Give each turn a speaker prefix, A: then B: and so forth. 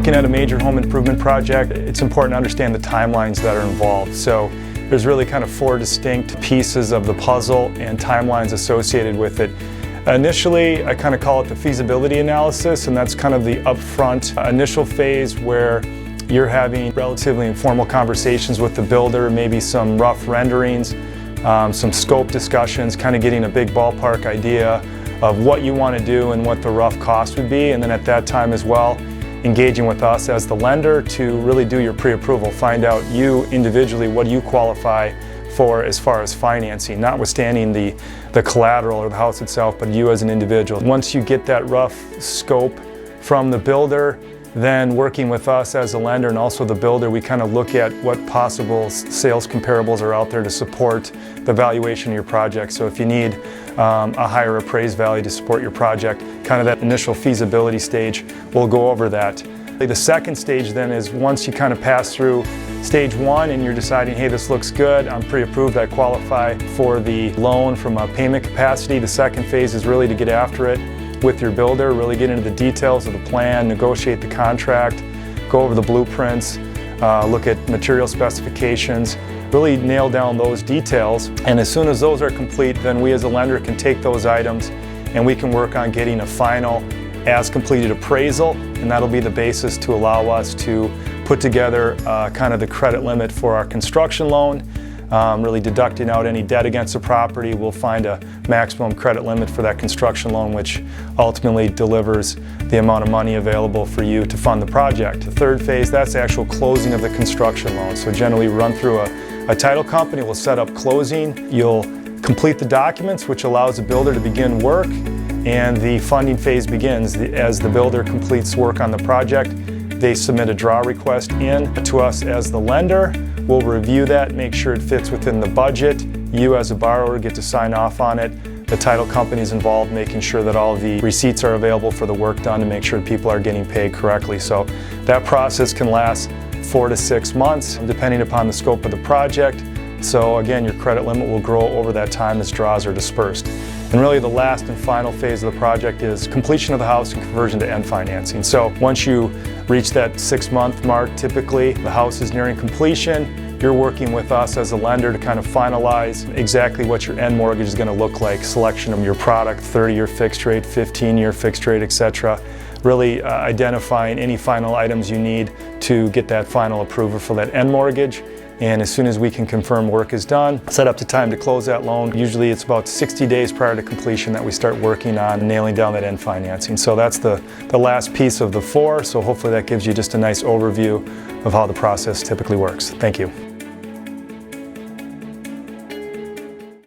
A: looking at a major home improvement project, it's important to understand the timelines that are involved. So there's really kind of 4 distinct pieces of the puzzle and timelines associated with it. Initially, I kind of call it the feasibility analysis, and that's kind of the upfront initial phase where you're having relatively informal conversations with the builder, maybe some rough renderings, some scope discussions, kind of getting a big ballpark idea of what you want to do and what the rough cost would be, and then at that time as well, engaging with us as the lender to really do your pre-approval, find out you individually what you qualify for as far as financing, notwithstanding the collateral or the house itself, but you as an individual. Once you get that rough scope from the builder, then working with us as a lender and also the builder, we kind of look at what possible sales comparables are out there to support the valuation of your project. So if you need a higher appraised value to support your project, kind of that initial feasibility stage, we'll go over that. The second stage then is once you kind of pass through stage 1 and you're deciding, hey, this looks good, I'm pre-approved, I qualify for the loan from a payment capacity. The second phase is really to get after it with your builder, really get into the details of the plan, negotiate the contract, go over the blueprints, look at material specifications, really nail down those details. And as soon as those are complete, then we as a lender can take those items and we can work on getting a final as completed appraisal, and that'll be the basis to allow us to put together kind of the credit limit for our construction loan. Really deducting out any debt against the property, we'll find a maximum credit limit for that construction loan, which ultimately delivers the amount of money available for you to fund the project. The third phase, that's the actual closing of the construction loan. So generally we run through a title company, we'll set up closing, you'll complete the documents, which allows the builder to begin work, and the funding phase begins. As the builder completes work on the project, they submit a draw request in to us as the lender. We'll review that, make sure it fits within the budget. You as a borrower get to sign off on it. The title company's involved, making sure that all of the receipts are available for the work done to make sure people are getting paid correctly. So that process can last 4 to 6 months, depending upon the scope of the project. So again, your credit limit will grow over that time as draws are dispersed. And really the last and final phase of the project is completion of the house and conversion to end financing. So once you reach that 6-month mark, typically the house is nearing completion. You're working with us as a lender to kind of finalize exactly what your end mortgage is going to look like, selection of your product, 30-year fixed rate, 15-year fixed rate, etc. Really identifying any final items you need to get that final approval for that end mortgage. And as soon as we can confirm work is done, set up the time to close that loan. Usually it's about 60 days prior to completion that we start working on nailing down that end financing. So that's the last piece of the 4. So hopefully that gives you just a nice overview of how the process typically works. Thank you.